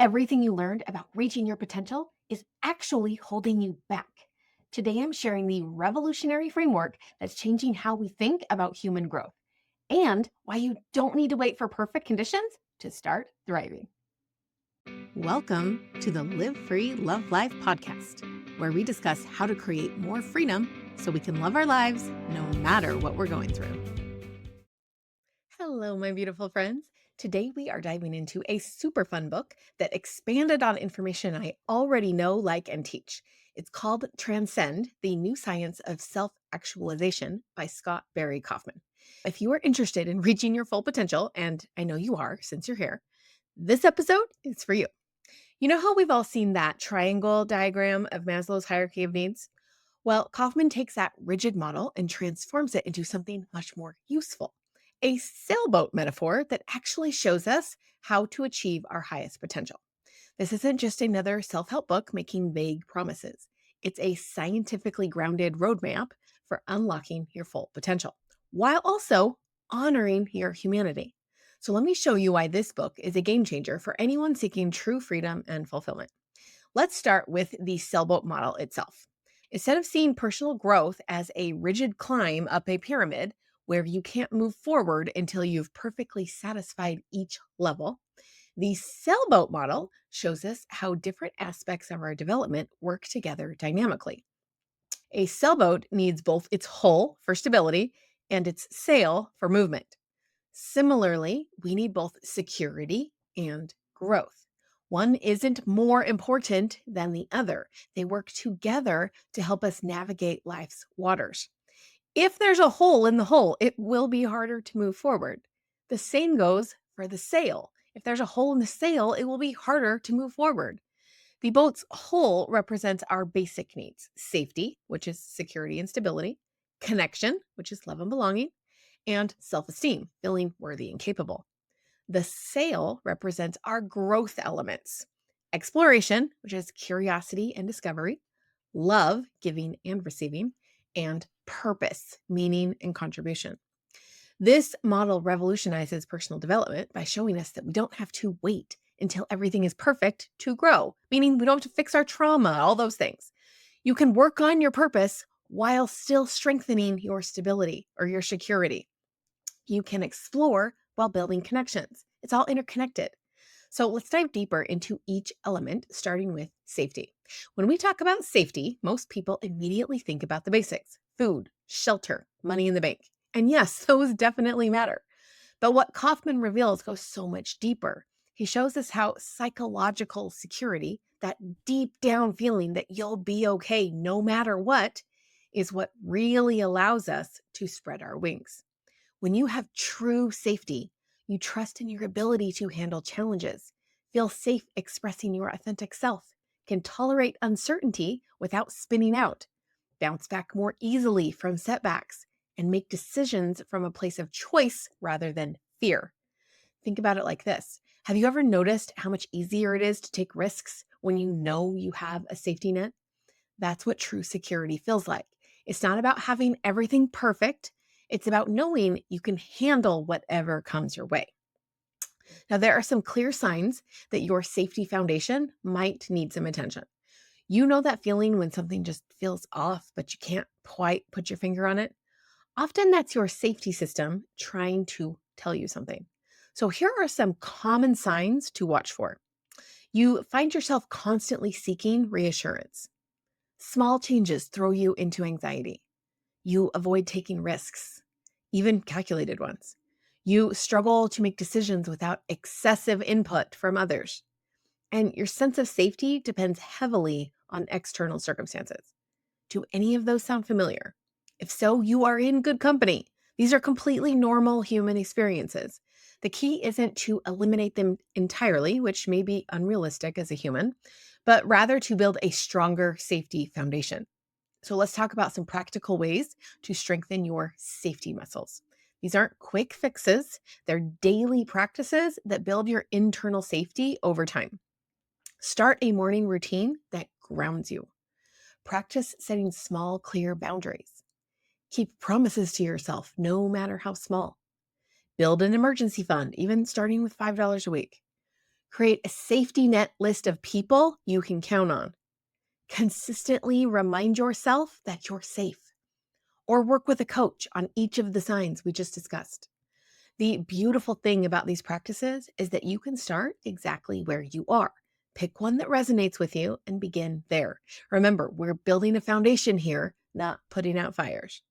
everything you learned about reaching your potential is actually holding you back. Today, I'm sharing the revolutionary framework that's changing how we think about human growth and why you don't need to wait for perfect conditions to start thriving. Welcome to the Live Free, Love Life podcast, where we discuss how to create more freedom so we can love our lives no matter what we're going through. Hello, my beautiful friends. Today, we are diving into a super fun book that expanded on information I already know, like, and teach. It's called Transcend, The New Science of Self-Actualization by Scott Barry Kaufman. If you are interested in reaching your full potential, and I know you are since you're here, this episode is for you. You know how we've all seen that triangle diagram of Maslow's hierarchy of needs? Well, Kaufman takes that rigid model and transforms it into something much more useful. A sailboat metaphor that actually shows us how to achieve our highest potential. This isn't just another self help book making vague promises. It's a scientifically grounded roadmap for unlocking your full potential while also honoring your humanity. So, let me show you why this book is a game changer for anyone seeking true freedom and fulfillment. Let's start with the sailboat model itself. Instead of seeing personal growth as a rigid climb up a pyramid where you can't move forward until you've perfectly satisfied each level, the sailboat model shows us how different aspects of our development work together dynamically. A sailboat needs both its hull for stability and its sail for movement. Similarly, we need both security and growth. One isn't more important than the other. They work together to help us navigate life's waters. If there's a hole in the hull, it will be harder to move forward. The same goes for the sail. If there's a hole in the sail, it will be harder to move forward. The boat's hull represents our basic needs: safety, which is security and stability, connection, which is love and belonging, and self-esteem, feeling worthy and capable. The sail represents our growth elements: exploration, which is curiosity and discovery, love, giving and receiving, and purpose, meaning and contribution. This model revolutionizes personal development by showing us that we don't have to wait until everything is perfect to grow, meaning we don't have to fix our trauma, all those things. You can work on your purpose while still strengthening your stability or your security. You can explore while building connections. It's all interconnected. So let's dive deeper into each element, starting with safety. When we talk about safety, most people immediately think about the basics: food, shelter, money in the bank. And yes, those definitely matter. But what Kaufman reveals goes so much deeper. He shows us how psychological security, that deep down feeling that you'll be okay no matter what, is what really allows us to spread our wings. When you have true safety, you trust in your ability to handle challenges, feel safe expressing your authentic self, can tolerate uncertainty without spinning out, bounce back more easily from setbacks, and make decisions from a place of choice rather than fear. Think about it like this. Have you ever noticed how much easier it is to take risks when you know you have a safety net? That's what true security feels like. It's not about having everything perfect. It's about knowing you can handle whatever comes your way. Now, there are some clear signs that your safety foundation might need some attention. You know that feeling when something just feels off, but you can't quite put your finger on it? Often that's your safety system trying to tell you something. So here are some common signs to watch for. You find yourself constantly seeking reassurance. Small changes throw you into anxiety. You avoid taking risks, even calculated ones. You struggle to make decisions without excessive input from others. And your sense of safety depends heavily on external circumstances. Do any of those sound familiar? If so, you are in good company. These are completely normal human experiences. The key isn't to eliminate them entirely, which may be unrealistic as a human, but rather to build a stronger safety foundation. So let's talk about some practical ways to strengthen your safety muscles. These aren't quick fixes. They're daily practices that build your internal safety over time. Start a morning routine that grounds you. Practice setting small, clear boundaries. Keep promises to yourself, no matter how small. Build an emergency fund, even starting with $5 a week. Create a safety net list of people you can count on. Consistently remind yourself that you're safe, or work with a coach on each of the signs we just discussed. The beautiful thing about these practices is that you can start exactly where you are. Pick one that resonates with you and begin there. Remember, we're building a foundation here, not putting out fires.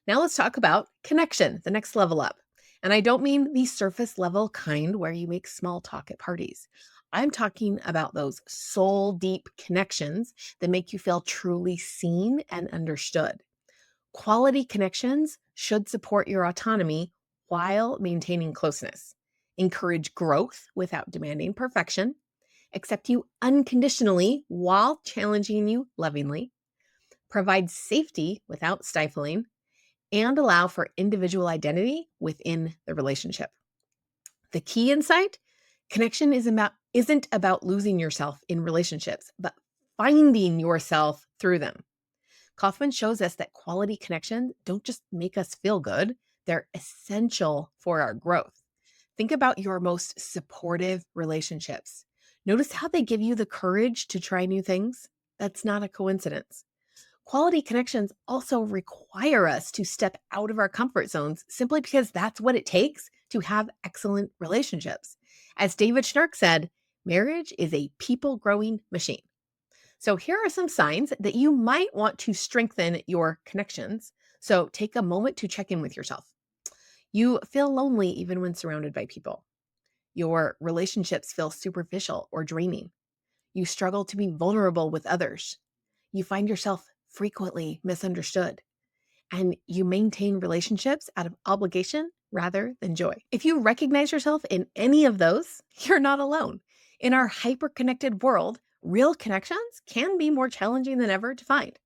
Now let's talk about connection, the next level up. And I don't mean the surface level kind where you make small talk at parties. I'm talking about those soul deep connections that make you feel truly seen and understood. Quality connections should support your autonomy while maintaining closeness, encourage growth without demanding perfection, accept you unconditionally while challenging you lovingly, provide safety without stifling, and allow for individual identity within the relationship. The key insight: connection isn't about losing yourself in relationships, but finding yourself through them. Kaufman shows us that quality connections don't just make us feel good, they're essential for our growth. Think about your most supportive relationships. Notice how they give you the courage to try new things? That's not a coincidence. Quality connections also require us to step out of our comfort zones simply because that's what it takes to have excellent relationships. As David Schnark said, marriage is a people growing machine. So here are some signs that you might want to strengthen your connections. So take a moment to check in with yourself. You feel lonely even when surrounded by people. Your relationships feel superficial or draining. You struggle to be vulnerable with others. You find yourself frequently misunderstood. And you maintain relationships out of obligation rather than joy. If you recognize yourself in any of those, you're not alone. In our hyper-connected world, real connections can be more challenging than ever to find.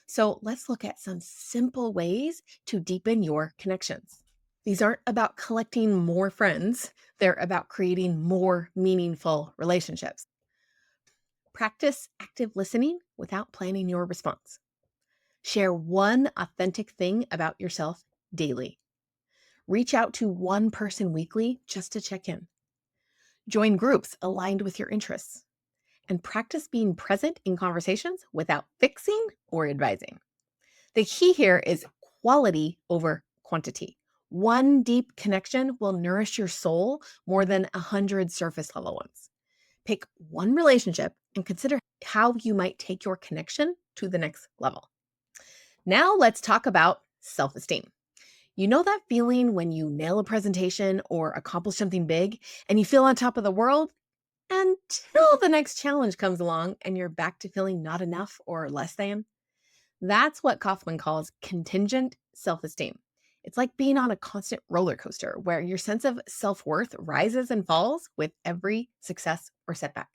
So let's look at some simple ways to deepen your connections. These aren't about collecting more friends, they're about creating more meaningful relationships. Practice active listening without planning your response. Share one authentic thing about yourself daily. Reach out to one person weekly just to check in. Join groups aligned with your interests. And practice being present in conversations without fixing or advising. The key here is quality over quantity. One deep connection will nourish your soul more than 100 surface level ones. Pick one relationship and consider how you might take your connection to the next level. Now let's talk about self-esteem. You know that feeling when you nail a presentation or accomplish something big and you feel on top of the world until the next challenge comes along and you're back to feeling not enough or less than? That's what Kaufman calls contingent self-esteem. It's like being on a constant roller coaster where your sense of self-worth rises and falls with every success or setback.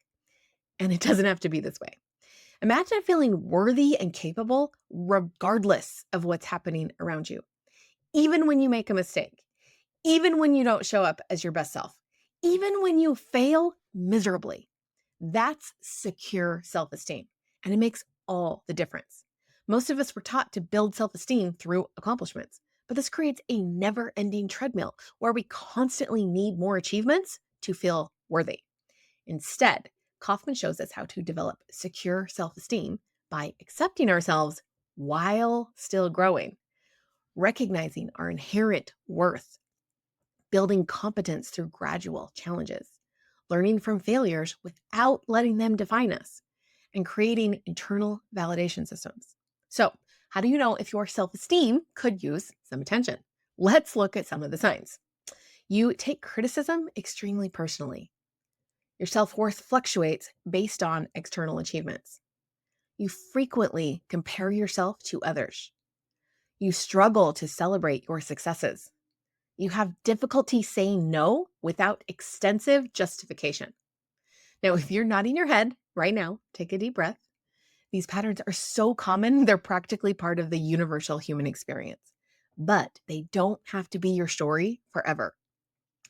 And it doesn't have to be this way. Imagine feeling worthy and capable regardless of what's happening around you. Even when you make a mistake, even when you don't show up as your best self, even when you fail miserably. That's secure self-esteem, and it makes all the difference. Most of us were taught to build self-esteem through accomplishments, but this creates a never-ending treadmill where we constantly need more achievements to feel worthy. Instead, Kaufman shows us how to develop secure self-esteem by accepting ourselves while still growing, recognizing our inherent worth, building competence through gradual challenges, learning from failures without letting them define us, and creating internal validation systems. So, how do you know if your self-esteem could use some attention? Let's look at some of the signs. You take criticism extremely personally. Your self-worth fluctuates based on external achievements. You frequently compare yourself to others. You struggle to celebrate your successes. You have difficulty saying no without extensive justification. Now, if you're nodding your head right now, take a deep breath. These patterns are so common, they're practically part of the universal human experience. But they don't have to be your story forever.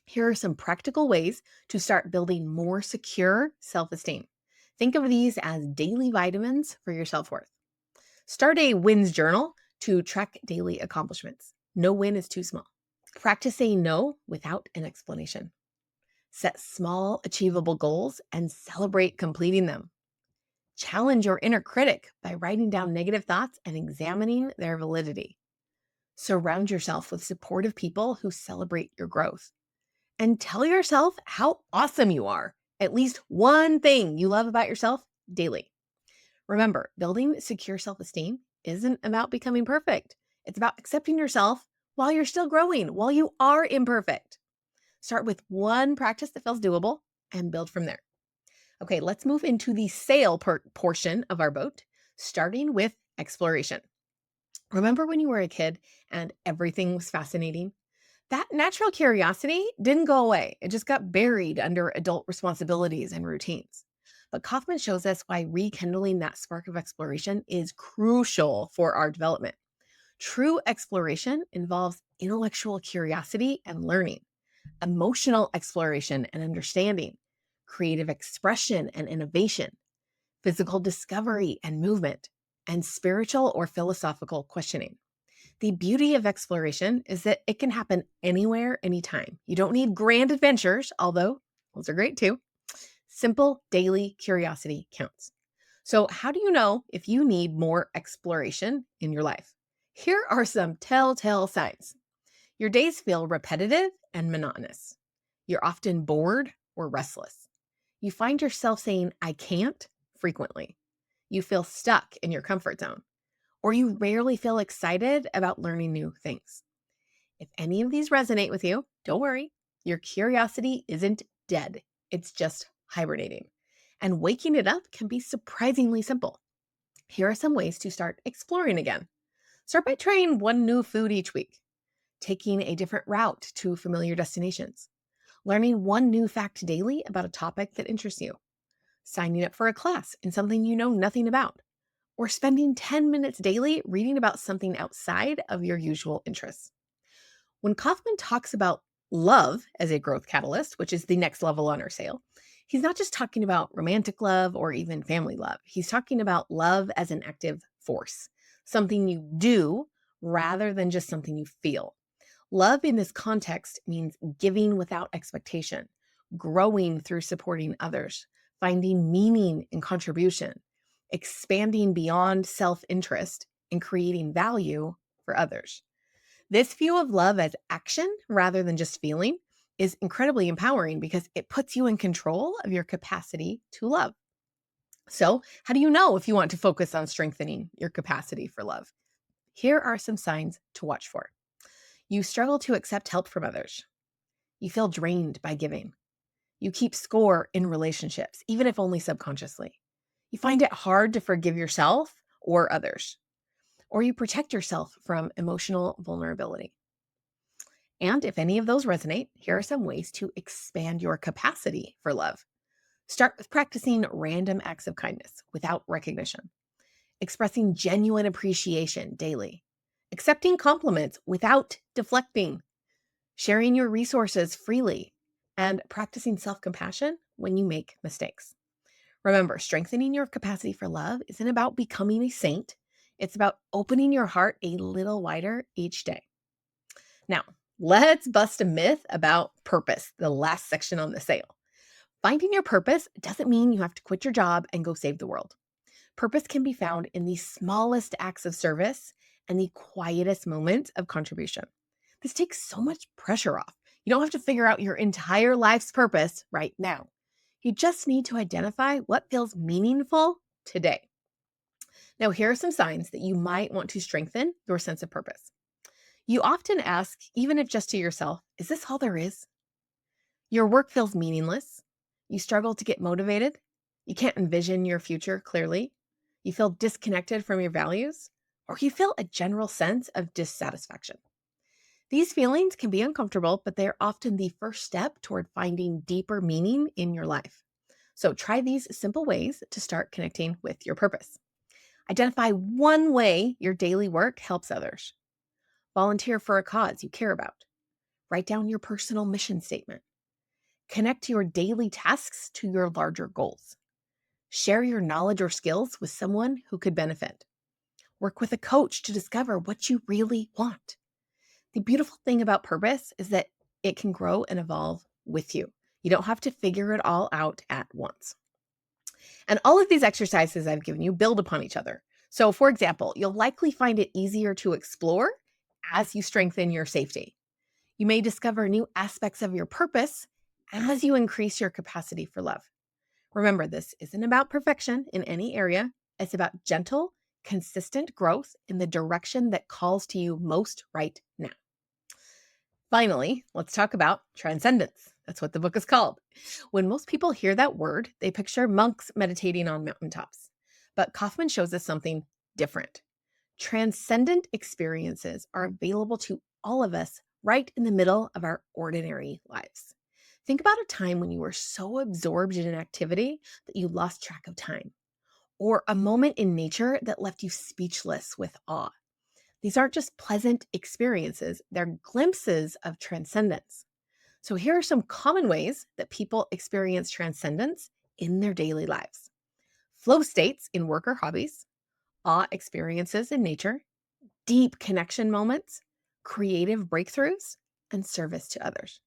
Here are some practical ways to start building more secure self-esteem. Think of these as daily vitamins for your self-worth. Start a wins journal to track daily accomplishments. No win is too small. Practice saying no without an explanation. Set small, achievable goals and celebrate completing them. Challenge your inner critic by writing down negative thoughts and examining their validity. Surround yourself with supportive people who celebrate your growth. And tell yourself how awesome you are. At least one thing you love about yourself daily. Remember, building secure self esteem isn't about becoming perfect. It's about accepting yourself while you're still growing, while you are imperfect. Start with one practice that feels doable and build from there. Okay, let's move into the portion of our boat, starting with exploration. Remember when you were a kid and everything was fascinating? That natural curiosity didn't go away. It just got buried under adult responsibilities and routines. But Kaufman shows us why rekindling that spark of exploration is crucial for our development. True exploration involves intellectual curiosity and learning, emotional exploration and understanding, creative expression and innovation, physical discovery and movement, and spiritual or philosophical questioning. The beauty of exploration is that it can happen anywhere, anytime. You don't need grand adventures, although those are great too. Simple daily curiosity counts. So, how do you know if you need more exploration in your life? Here are some telltale signs. Your days feel repetitive and monotonous. You're often bored or restless. You find yourself saying, I can't frequently. You feel stuck in your comfort zone, or you rarely feel excited about learning new things. If any of these resonate with you, don't worry. Your curiosity isn't dead, it's just hibernating. And waking it up can be surprisingly simple. Here are some ways to start exploring again. Start by trying one new food each week, taking a different route to familiar destinations, learning one new fact daily about a topic that interests you, signing up for a class in something you know nothing about, or spending 10 minutes daily reading about something outside of your usual interests. When Kaufman talks about love as a growth catalyst, which is the next level on our sail, he's not just talking about romantic love or even family love. He's talking about love as an active force, something you do rather than just something you feel. Love in this context means giving without expectation, growing through supporting others, finding meaning in contribution, expanding beyond self interest, and creating value for others. This view of love as action rather than just feeling is incredibly empowering because it puts you in control of your capacity to love. So, how do you know if you want to focus on strengthening your capacity for love? Here are some signs to watch for. You struggle to accept help from others. You feel drained by giving. You keep score in relationships, even if only subconsciously. You find it hard to forgive yourself or others, or you protect yourself from emotional vulnerability. And if any of those resonate, here are some ways to expand your capacity for love. Start with practicing random acts of kindness without recognition, expressing genuine appreciation daily, accepting compliments without deflecting, sharing your resources freely, and practicing self compassion when you make mistakes. Remember, strengthening your capacity for love isn't about becoming a saint, it's about opening your heart a little wider each day. Now, let's bust a myth about purpose, the last section on the sail. Finding your purpose doesn't mean you have to quit your job and go save the world. Purpose can be found in the smallest acts of service and the quietest moments of contribution. This takes so much pressure off. You don't have to figure out your entire life's purpose right now. You just need to identify what feels meaningful today. Now, here are some signs that you might want to strengthen your sense of purpose. You often ask, even if just to yourself, is this all there is? Your work feels meaningless. You struggle to get motivated. You can't envision your future clearly. You feel disconnected from your values, or you feel a general sense of dissatisfaction. These feelings can be uncomfortable, but they're often the first step toward finding deeper meaning in your life. So try these simple ways to start connecting with your purpose. Identify one way your daily work helps others. Volunteer for a cause you care about. Write down your personal mission statement. Connect your daily tasks to your larger goals. Share your knowledge or skills with someone who could benefit. Work with a coach to discover what you really want. The beautiful thing about purpose is that it can grow and evolve with you. You don't have to figure it all out at once. And all of these exercises I've given you build upon each other. So, for example, you'll likely find it easier to explore as you strengthen your safety. You may discover new aspects of your purpose as you increase your capacity for love. Remember, this isn't about perfection in any area. It's about gentle, consistent growth in the direction that calls to you most right now. Finally, let's talk about transcendence. That's what the book is called. When most people hear that word, they picture monks meditating on mountaintops. But Kaufman shows us something different. Transcendent experiences are available to all of us right in the middle of our ordinary lives. Think about a time when you were so absorbed in an activity that you lost track of time, or a moment in nature that left you speechless with awe. These aren't just pleasant experiences, they're glimpses of transcendence. So, here are some common ways that people experience transcendence in their daily lives: flow states in work or hobbies, awe experiences in nature, deep connection moments, creative breakthroughs, and service to others.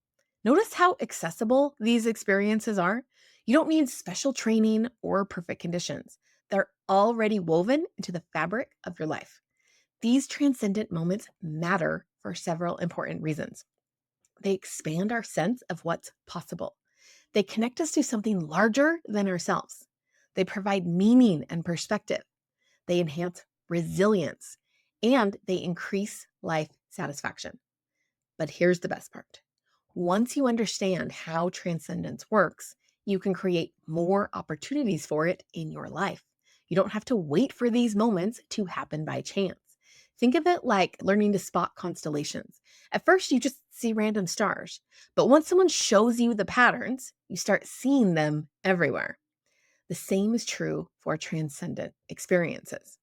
Notice how accessible these experiences are. You don't need special training or perfect conditions, they're already woven into the fabric of your life. These transcendent moments matter for several important reasons. They expand our sense of what's possible. They connect us to something larger than ourselves. They provide meaning and perspective. They enhance resilience, and they increase life satisfaction. But here's the best part. Once you understand how transcendence works, you can create more opportunities for it in your life. You don't have to wait for these moments to happen by chance. Think of it like learning to spot constellations. At first, you just see random stars, but once someone shows you the patterns, you start seeing them everywhere. The same is true for transcendent experiences.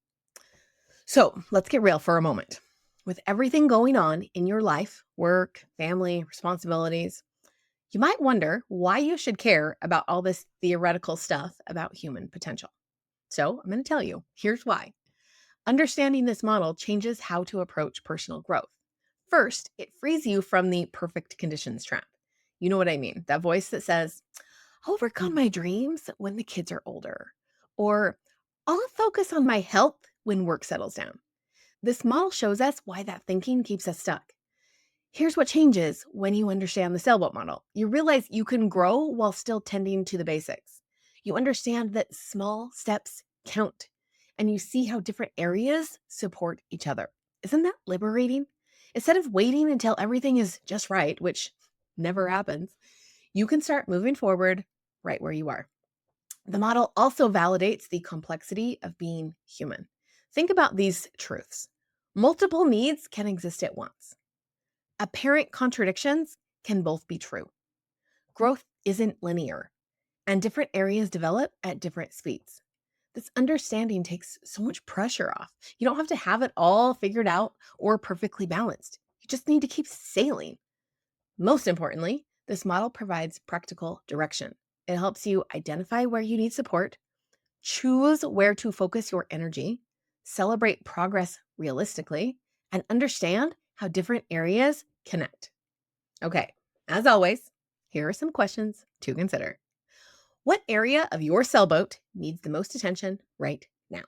So let's get real for a moment. With everything going on in your life, work, family, responsibilities, you might wonder why you should care about all this theoretical stuff about human potential. So I'm going to tell you, here's why. Understanding this model changes how to approach personal growth. First, it frees you from the perfect conditions trap. You know what I mean? That voice that says, I'll work on my dreams when the kids are older, or I'll focus on my health when work settles down. This model shows us why that thinking keeps us stuck. Here's what changes when you understand the sailboat model. You realize you can grow while still tending to the basics. You understand that small steps count, and you see how different areas support each other. Isn't that liberating? Instead of waiting until everything is just right, which never happens, you can start moving forward right where you are. The model also validates the complexity of being human. Think about these truths. Multiple needs can exist at once. Apparent contradictions can both be true. Growth isn't linear, and different areas develop at different speeds. This understanding takes so much pressure off. You don't have to have it all figured out or perfectly balanced. You just need to keep sailing. Most importantly, this model provides practical direction. It helps you identify where you need support, choose where to focus your energy, celebrate progress realistically, and understand how different areas connect. Okay, as always, here are some questions to consider. What area of your sailboat needs the most attention right now?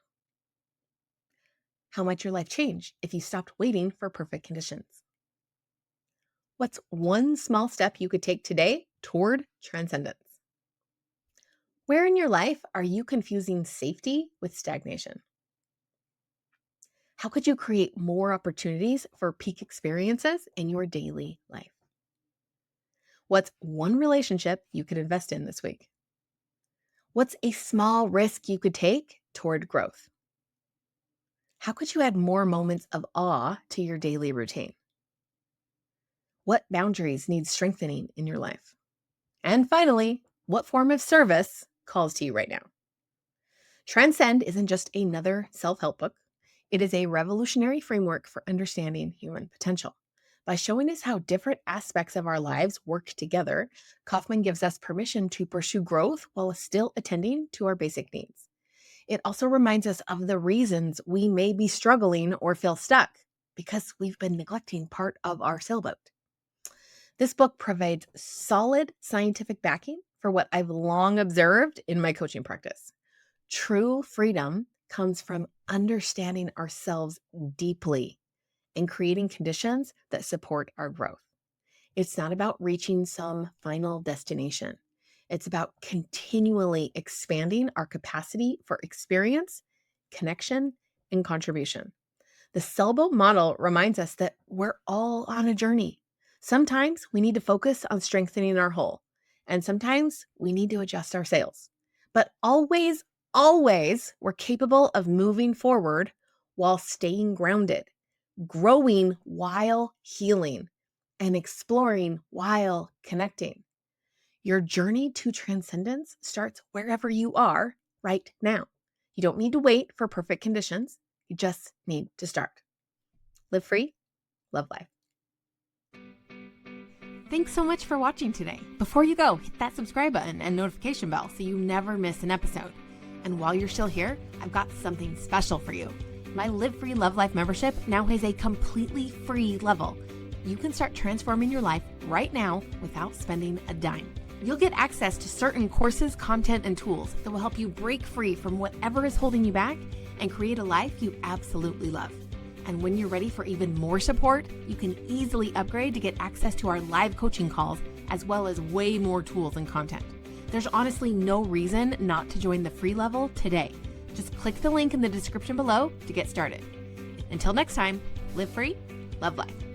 How might your life change if you stopped waiting for perfect conditions? What's one small step you could take today toward transcendence? Where in your life are you confusing safety with stagnation? How could you create more opportunities for peak experiences in your daily life? What's one relationship you could invest in this week? What's a small risk you could take toward growth? How could you add more moments of awe to your daily routine? What boundaries need strengthening in your life? And finally, what form of service calls to you right now? Transcend isn't just another self help book, it is a revolutionary framework for understanding human potential. By showing us how different aspects of our lives work together, Kaufman gives us permission to pursue growth while still attending to our basic needs. It also reminds us of the reasons we may be struggling or feel stuck because we've been neglecting part of our sailboat. This book provides solid scientific backing for what I've long observed in my coaching practice. True freedom comes from understanding ourselves deeply and creating conditions that support our growth. It's not about reaching some final destination. It's about continually expanding our capacity for experience, connection, and contribution. The Sailboat model reminds us that we're all on a journey. Sometimes we need to focus on strengthening our hull, and sometimes we need to adjust our sails. But always, we're capable of moving forward while staying grounded, growing while healing, and exploring while connecting. Your journey to transcendence starts wherever you are right now. You don't need to wait for perfect conditions. You just need to start. Live free, love life. Thanks so much for watching today. Before you go, hit that subscribe button and notification bell so you never miss an episode. And while you're still here, I've got something special for you. My Live Free, Love Life membership now has a completely free level. You can start transforming your life right now without spending a dime. You'll get access to certain courses, content, and tools that will help you break free from whatever is holding you back and create a life you absolutely love. And when you're ready for even more support, you can easily upgrade to get access to our live coaching calls, as well as way more tools and content. There's honestly no reason not to join the free level today. Just click the link in the description below to get started. Until next time, live free, love life.